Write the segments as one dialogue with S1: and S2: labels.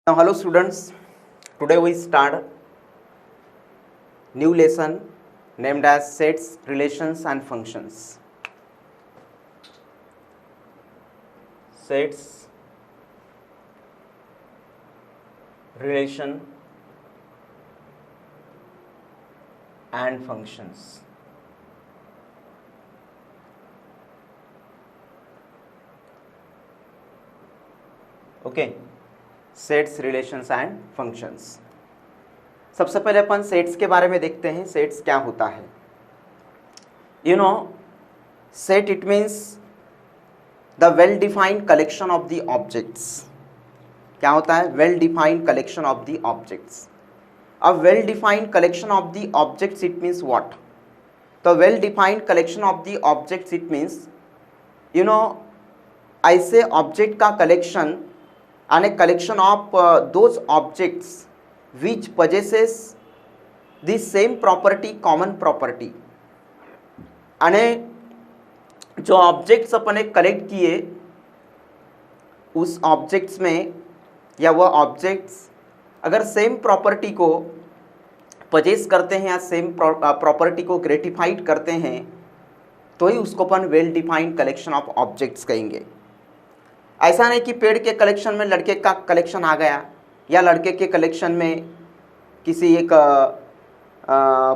S1: Now, hello students. Today we start new lesson named as sets, relations and functions. Sets, relation and functions. Okay. Sets, relations and functions. सबसे पहले अपन sets के बारे में देखते हैं। Sets क्या होता है? Set it means the well defined collection of the objects. क्या होता है? Well defined collection of the objects. अब well defined collection of the objects it means what? तो well defined collection of the objects it means ऐसे object का collection and a collection of those objects which possesses the same property, common property. आणि जो objects अपन collect किए उस objects में या वह ऑब्जेक्ट्स अगर सेम प्रॉपर्टी को पजेस करते हैं या सेम प्रॉपर्टी को ग्रेटिफाइड करते हैं तो ही उसको अपन well defined collection of objects कहेंगे। ऐसा नहीं कि पेड़ के कलेक्शन में लड़के का कलेक्शन आ गया या लड़के के कलेक्शन में किसी एक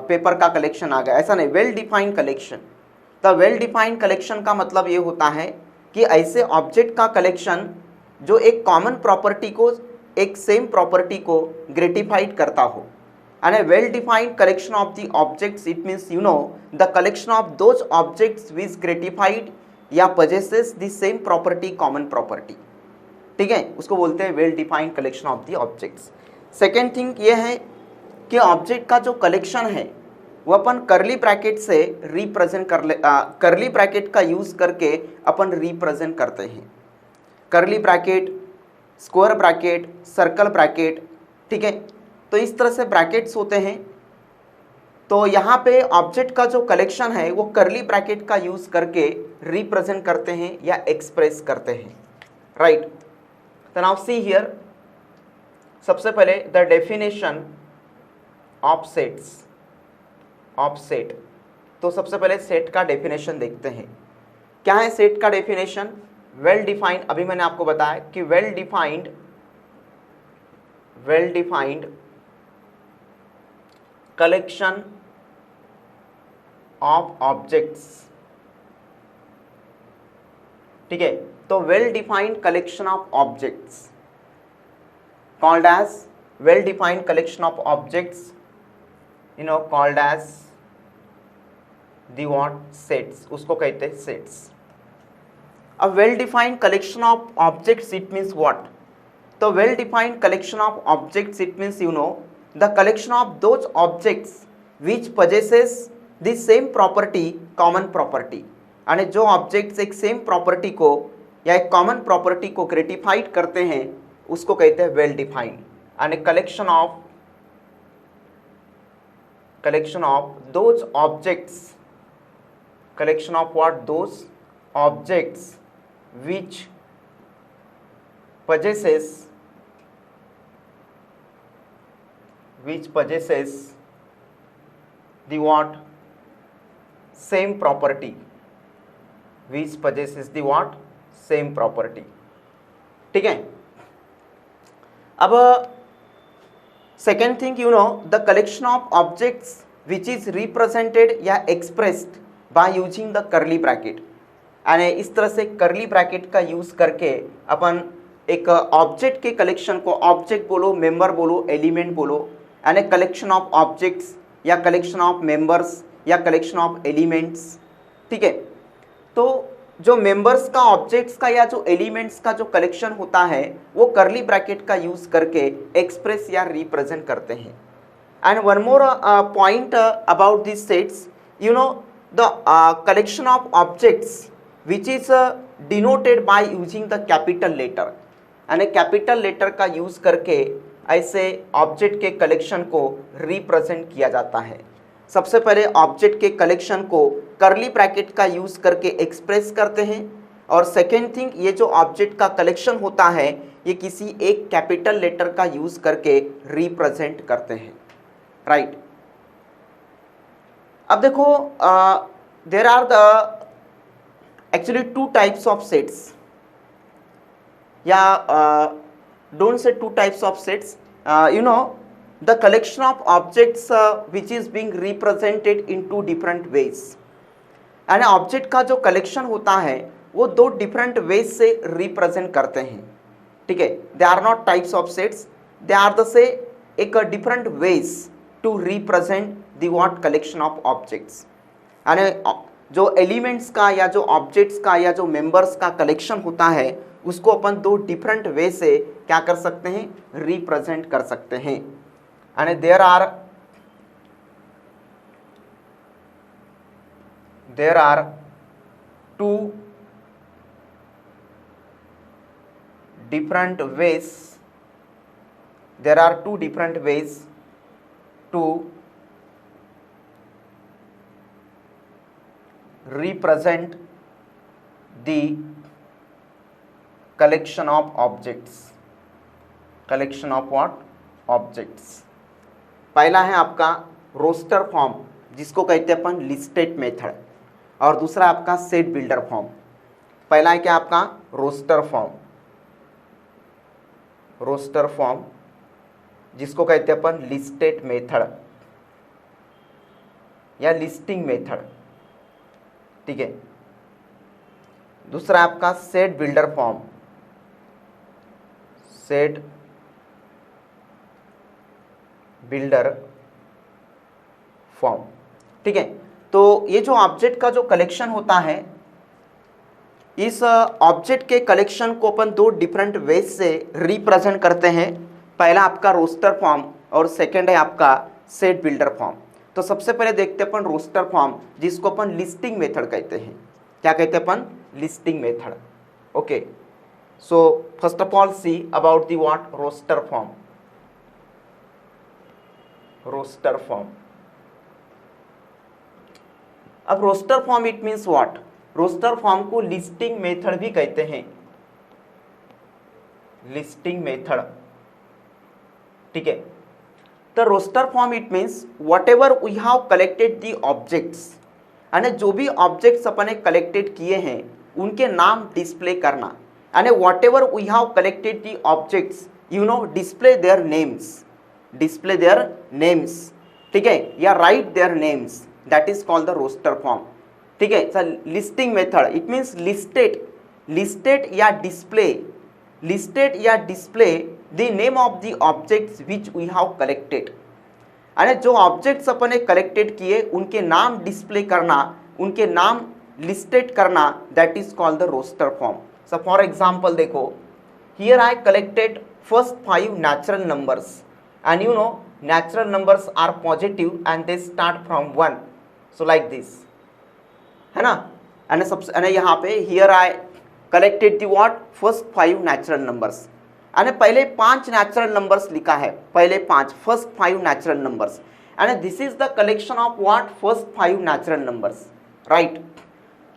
S1: पेपर का कलेक्शन आ गया, ऐसा नहीं। Well defined collection, the well defined collection का मतलब ये होता है कि ऐसे ऑब्जेक्ट का कलेक्शन जो एक कॉमन प्रॉपर्टी को, एक सेम प्रॉपर्टी को ग्रेटिफाइड करता हो। And a well defined collection of the objects it means the collection of those objects which gratified या possesses the same property, common property. ठीक है, उसको बोलते हैं well defined collection of the objects. Second thing ये है कि object का जो कलेक्शन है वो अपन करली ब्रैकेट से रिप्रेजेंट करली ब्रैकेट का यूज करके अपन रिप्रेजेंट करते हैं। करली bracket, square bracket, circle bracket. ठीक है, तो इस तरह से ब्रैकेट्स होते हैं। तो यहाँ पे ऑब्जेक्ट का जो कलेक्शन है वो करली ब्रैकेट का यूज करके रिप्रेजेंट करते हैं या एक्सप्रेस करते हैं। राइट, तो नाउ सी हियर, सबसे पहले the definition of sets, of set. तो सबसे पहले सेट का डेफिनेशन देखते हैं। क्या है सेट का डेफिनेशन? वेल डिफाइंड, अभी मैंने आपको बताया कि well defined collection of objects. ठीक है, तो well defined collection of objects called as well defined collection of objects called as the what? Sets, उसको कहते हैं सेट्स। अब well defined collection of objects it means what? तो well defined collection of objects it means the collection of those objects which possesses the same property, common property. यानी जो objects एक same property को या एक common property को gratified करते हैं उसको कहते हैं वेल डिफाइंड। यानी collection of those objects, collection of what? Those objects which possesses the what? Same property, which possesses the what? Same property। ठीक है, अब second thing the collection of objects which is represented या expressed by using the curly bracket. यानी इस तरह से करली bracket का यूज करके अपन एक ऑब्जेक्ट के कलेक्शन को, ऑब्जेक्ट बोलो, मेंबर बोलो, एलिमेंट बोलो, यानी कलेक्शन ऑफ ऑब्जेक्ट्स या कलेक्शन ऑफ मेंबर्स या कलेक्शन ऑफ एलिमेंट्स। ठीक है, तो जो मेंबर्स का, ऑब्जेक्ट्स का या जो एलिमेंट्स का जो कलेक्शन होता है वो करली ब्रैकेट का यूज करके एक्सप्रेस या रिप्रेजेंट करते हैं। And one more point about this sets, the collection of objects which is denoted by using the capital letter. यानी कैपिटल लेटर का यूज करके ऐसे ऑब्जेक्ट के कलेक्शन को रिप्रेजेंट किया जाता है। सबसे पहले ऑब्जेक्ट के कलेक्शन को करली ब्रैकेट का यूज करके एक्सप्रेस करते हैं और सेकेंड थिंग, ये जो ऑब्जेक्ट का कलेक्शन होता है ये किसी एक कैपिटल लेटर का यूज करके रिप्रेजेंट करते हैं, राइट। अब देखो there are the actually two types of sets, या don't say two types of sets, you know the collection of objects which is being represented in two different ways, यानी object का जो collection होता है वो दो डिफरेंट वेज से represent करते हैं, ठीक है। They are not types of sets, they are the say एक different ways to represent the what collection of objects, यानी जो एलिमेंट्स का या जो ऑब्जेक्ट्स का या जो मेंबर्स का कलेक्शन होता है उसको अपन दो डिफरेंट वे से क्या कर सकते हैं, रिप्रेजेंट कर सकते हैं। यानी there are two different ways, there are two different ways to represent the collection of objects, collection of what objects। पहला है आपका रोस्टर फॉर्म जिसको कहते हैं अपन लिस्टेड मेथड, और दूसरा आपका सेट बिल्डर फॉर्म। पहला है क्या आपका रोस्टर फॉर्म, रोस्टर फॉर्म जिसको कहते हैं अपन लिस्टेड मेथड या लिस्टिंग मेथड, ठीक है। दूसरा आपका set builder form, set builder form, ठीक है। तो ये जो ऑब्जेक्ट का जो कलेक्शन होता है, इस ऑब्जेक्ट के कलेक्शन को अपन दो डिफरेंट वेज से रिप्रेजेंट करते हैं। पहला आपका रोस्टर फॉर्म और सेकंड है आपका सेट बिल्डर फॉर्म। तो सबसे पहले देखते हैं अपन रोस्टर फॉर्म जिसको अपन लिस्टिंग मेथड कहते हैं। क्या कहते हैं अपन, listing method, okay. So first of all see about the what roster form, roster form. अब roster form it means what, roster form को लिस्टिंग मेथड भी कहते हैं, लिस्टिंग मेथड, ठीक है। तो roster form it means whatever we have collected the objects, यानी जो भी ऑब्जेक्ट्स अपने कलेक्टेड किए हैं उनके नाम डिस्प्ले करना, यानी whatever we have collected the objects you know display their names, display their names, ठीक है, या write their names, that is called the roster form, ठीक है। Sir listing method it means listed, listed या display, listed या display the name of the objects which we have collected, यानी जो objects अपने कलेक्टेड किए उनके नाम डिस्प्ले करना, उनके नाम लिस्टेड करना, that is called the roster form. So for example देखो, here I collected first 5 natural numbers and you know natural numbers are positive and they start from 1, so like this, है ना। And सबसे यहाँ पे here I collected the what first 5 natural numbers, यानी पहले 5 natural numbers लिखा है, पहले 5 first 5 natural numbers, and this is the collection of what first 5 natural numbers, right.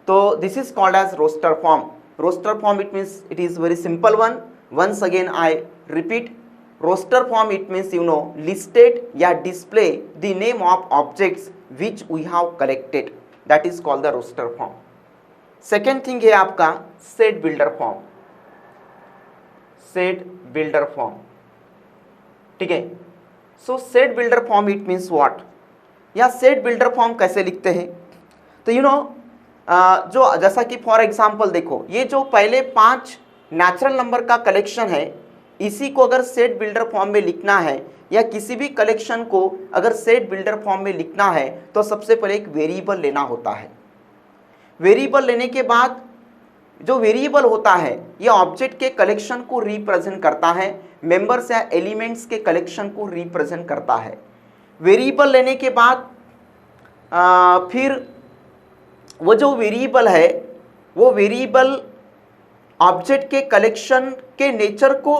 S1: तो this is called as roster form. Roster form it means it is very simple one, once again I repeat, roster form it means you know listed या display the name of objects which we have collected, that is called the roster form. Second thing है आपका set builder form, set builder form, ठीक है। So set builder form it means what, या set builder form कैसे लिखते हैं, तो you know जो जैसा कि फॉर एग्जांपल देखो, ये जो पहले 5 नेचुरल नंबर का कलेक्शन है इसी को अगर सेट बिल्डर फॉर्म में लिखना है, या किसी भी कलेक्शन को अगर सेट बिल्डर फॉर्म में लिखना है तो सबसे पहले एक वेरिएबल लेना होता है। वेरिएबल लेने के बाद जो वेरिएबल होता है ये ऑब्जेक्ट के कलेक्शन को रिप्रेजेंट करता है, मेंबर्स या एलिमेंट्स के कलेक्शन को रिप्रेजेंट करता है। वेरिएबल लेने के बाद फिर वो जो वेरिएबल है वो वेरिएबल ऑब्जेक्ट के कलेक्शन के नेचर को,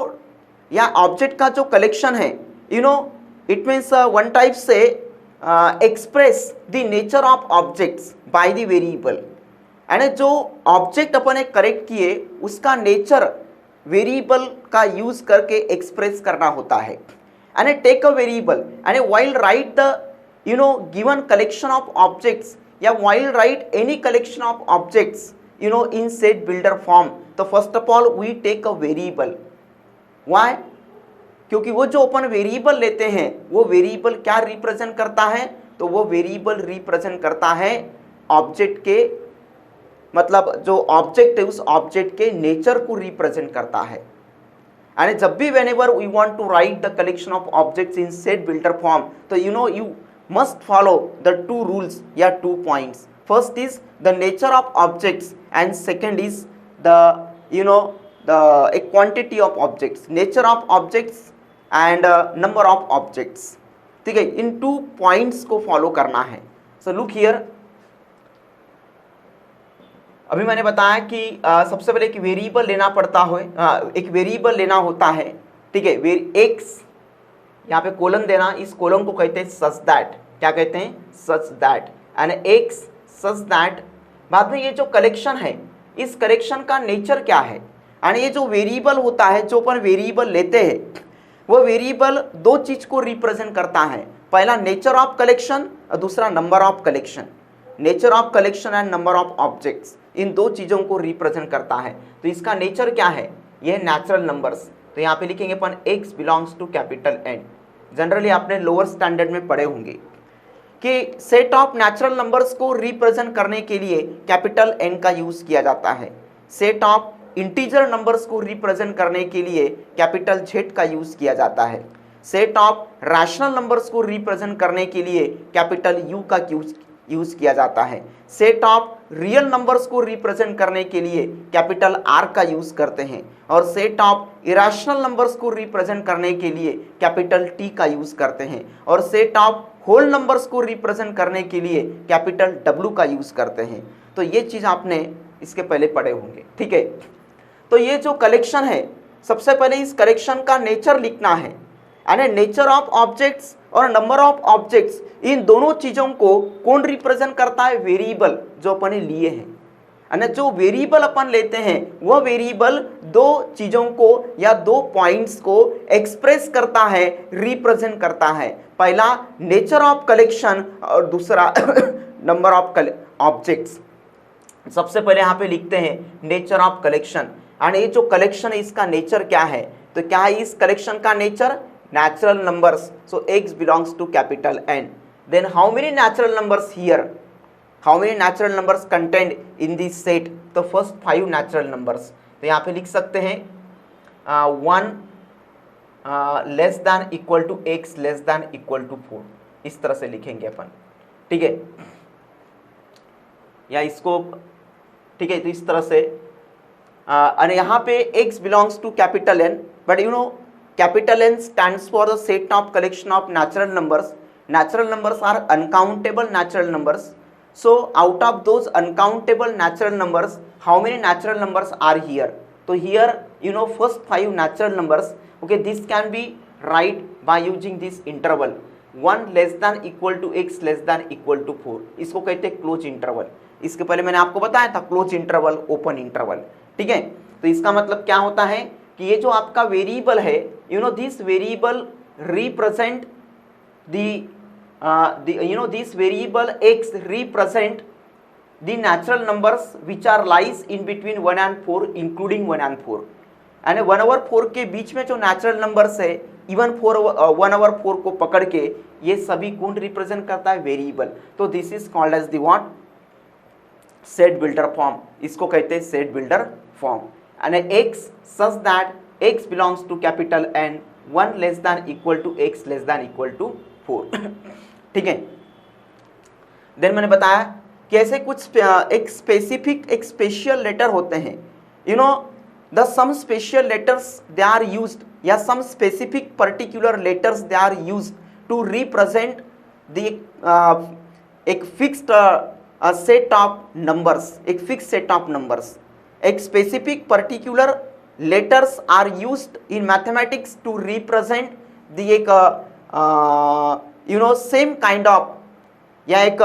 S1: या ऑब्जेक्ट का जो कलेक्शन है you know it means one type से express the nature of objects by the variable, यानी जो ऑब्जेक्ट अपन ने करेक्ट किए उसका नेचर वेरिएबल का यूज करके एक्सप्रेस करना होता है। यानी टेक अ वेरिएबल यानी while write the given collection of objects या while write any collection of objects in set builder form, तो first of all we take a variable. Why? क्योंकि वो जो अपन वेरिएबल लेते हैं वो वेरिएबल क्या रिप्रेजेंट करता है, तो वो वेरिएबल रिप्रेजेंट करता है ऑब्जेक्ट के, मतलब जो ऑब्जेक्ट है उस ऑब्जेक्ट के नेचर को रिप्रेजेंट करता है। यानी जब भी whenever we want to write the collection of objects in set builder form, तो you must follow the two rules या 2 points. First is the nature of objects and second is the a quantity of objects, nature of objects and number of objects। ठीक है, इन 2 points को follow करना है। So look here, अभी मैंने बताया कि सबसे पहले एक वेरिएबल लेना पड़ता है, एक वेरिएबल लेना होता है। ठीक है, एक्स यहाँ पे कोलन देना, इस कोलन को कहते हैं सच दैट। क्या कहते हैं? Such that. And x such that. बाद में ये जो कलेक्शन है इस कलेक्शन का नेचर क्या है, यानी ये जो वेरिएबल होता है, जो अपन वेरिएबल लेते हैं वो वेरिएबल 2 चीज को रिप्रेजेंट करता है। पहला नेचर ऑफ कलेक्शन और दूसरा number of collection. Nature of collection and number of objects, इन 2 चीजों को रिप्रेजेंट करता है। तो इसका नेचर क्या है? ये नेचुरल नंबर्स। तो यहाँ पे लिखेंगे अपन x belongs to capital N। Generally आपने लोअर स्टैंडर्ड में पढ़े होंगे कि सेट ऑफ नेचुरल नंबर्स को रिप्रेजेंट करने के लिए कैपिटल N का यूज किया जाता है। सेट ऑफ इंटीजर नंबर्स को रिप्रेजेंट करने के लिए कैपिटल Z का यूज किया जाता है। सेट ऑफ रैशनल नंबर्स को रिप्रेजेंट करने के लिए कैपिटल U का यूज किया जाता है। सेट ऑफ रियल नंबर्स को रिप्रेजेंट करने के लिए कैपिटल R का यूज करते हैं और सेट ऑफ इरेशनल नंबर्स को रिप्रेजेंट करने के लिए कैपिटल T का यूज करते हैं और सेट ऑफ होल नंबर्स को रिप्रेजेंट करने के लिए कैपिटल W का यूज करते हैं। तो ये चीज आपने इसके पहले पढ़े होंगे। ठीक है, तो ये जो कलेक्शन है, सबसे पहले इस कलेक्शन का नेचर लिखना है। यानी नेचर ऑफ ऑब्जेक्ट्स और नंबर ऑफ ऑब्जेक्ट्स, इन दोनों चीजों को कौन रिप्रेजेंट करता है? वेरिएबल जो अपन ने लिए हैं। यानी जो वेरिएबल अपन लेते हैं वह वेरिएबल 2 चीजों को या 2 पॉइंट्स को एक्सप्रेस करता है, रिप्रेजेंट करता है। पहला नेचर ऑफ कलेक्शन और दूसरा नंबर ऑफ ऑब्जेक्ट्स। सबसे पहले यहाँ पे लिखते हैं नेचर ऑफ कलेक्शन। एंड ये जो कलेक्शन है इसका नेचर क्या है? तो क्या है इस कलेक्शन का nature? natural numbers. So x belongs to capital N. Then how many natural numbers here? How many natural numbers contained in this set? तो first 5 natural numbers. तो यहाँ पे लिख सकते हैं 1 less than equal to x less than equal to 4, इस तरह से लिखेंगे अपन। ठीक है, या इसको, ठीक है, तो इस तरह से और यहाँ पे x belongs to capital N, but capital N stands for the set of collection of natural numbers. Natural numbers are uncountable natural numbers. So out of those uncountable natural numbers, how many natural numbers are here? So here first 5 natural numbers. Okay, this can be write by using this interval 1 less than equal to x less than equal to 4. इसको कहते हैं close interval. इसके पहले मैंने आपको बताया था close interval, open interval. ठीक है, तो इसका मतलब क्या होता है कि ये जो आपका वेरिएबल है, this variable represent this variable x represent the natural numbers which are lies in between 1 and 4 including 1 and 4। यानी 1 over 4 के बीच में जो नेचुरल नंबर्स है, इवन 1 over 4 को पकड़ के ये सभी कौन रिप्रेजेंट करता है? वेरिएबल। तो this is called as the what? Set builder form. इसको कहते हैं set builder form. and x such that x belongs to capital N 1 less than equal to x less than equal to 4। ठीक है, then मैंने बताया कि ऐसे कुछ एक स्पेसिफिक, एक स्पेशल लेटर होते हैं। The some special letters they are used, या some specific particular letters they are used to represent the एक फिक्स्ड सेट ऑफ नंबर्स, एक फिक्स सेट ऑफ नंबर्स। एक specific particular letters are used in mathematics to represent the एक same kind of, या एक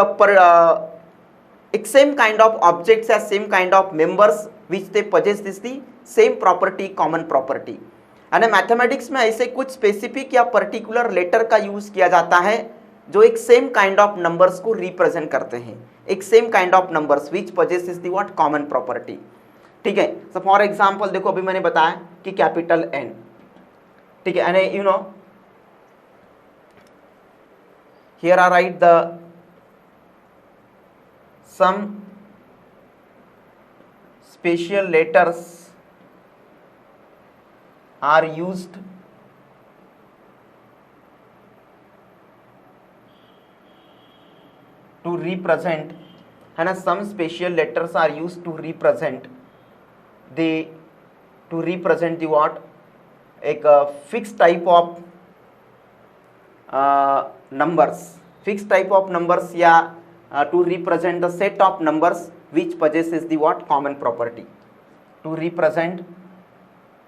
S1: एक same kind of objects या same kind of members which they possess this the same property, common property. यानी mathematics में ऐसे कुछ specific या पर्टिकुलर लेटर का यूज किया जाता है जो एक सेम काइंड ऑफ नंबर्स को रिप्रेजेंट करते हैं, एक same kind of numbers which possess the what, common property. ठीक है, सो फॉर एग्जांपल देखो अभी मैंने बताया कि कैपिटल एन, ठीक है, and you no here I right the some special letters are used to represent, है ना, some special letters are used to represent the what, एक fixed type of numbers, fixed type of numbers या to represent the set of numbers which possesses the what, common property, to represent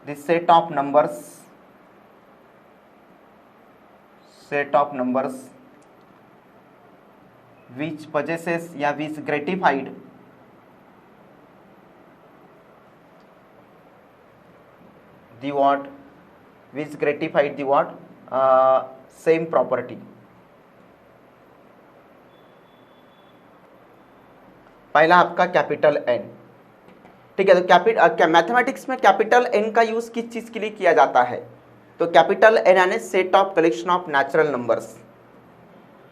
S1: the set of numbers which possesses या which gratified the what, which gratified the what, same property। पहला आपका capital N, ठीक है। तो mathematics में capital N का use किस चीज के लिए किया जाता है? तो कैपिटल एन यानी set of collection of natural numbers.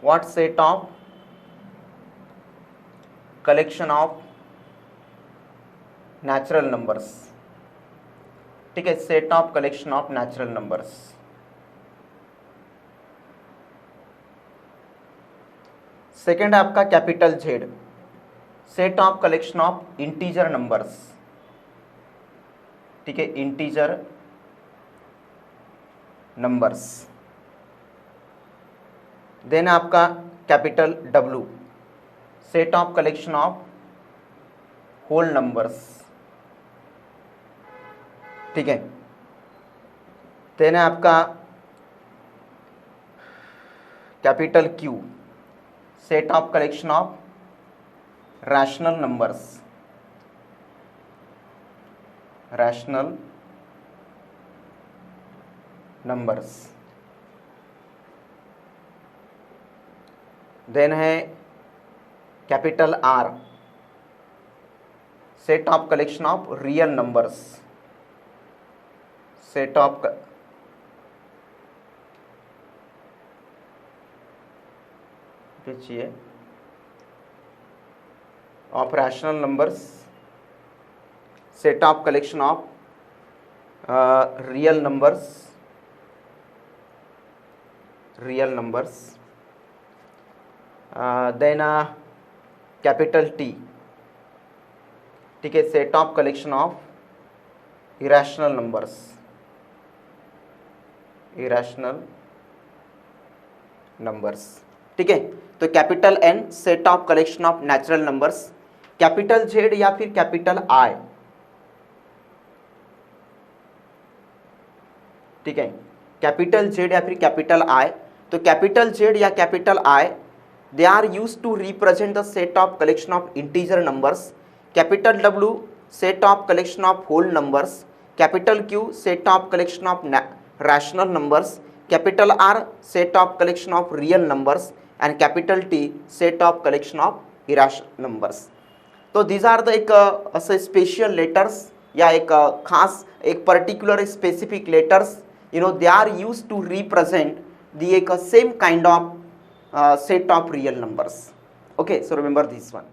S1: What? Set of collection of natural numbers, ठीक है, set of collection of natural numbers. Second है आपका capital Z, set of collection of integer numbers, ठीक है, इंटीजर नंबर्स। देन आपका capital W, set of collection of whole numbers, ठीक है। Then आपका capital Q, set of collection of rational numbers, rational numbers. Then है capital R, set of collection of real numbers, set of देखिए of rational numbers, set of collection of real numbers, then capital T, ठीक है, set of collection of irrational numbers, ठीक है। तो capital N set of collection of natural numbers, capital Z या फिर capital आई, ठीक है, कैपिटल जेड या फिर कैपिटल आई। तो कैपिटल जेड या capital I they are used to represent the set of collection of integer numbers, capital W set of collection of whole numbers, capital Q set of collection of rational numbers, capital R set of collection of real numbers and capital T set of collection of irrational numbers. तो these are the एक असे special letters या एक खास एक particular specific letters, you know, they are use to represent the एक same kind of set of real numbers. Okay, so remember this one.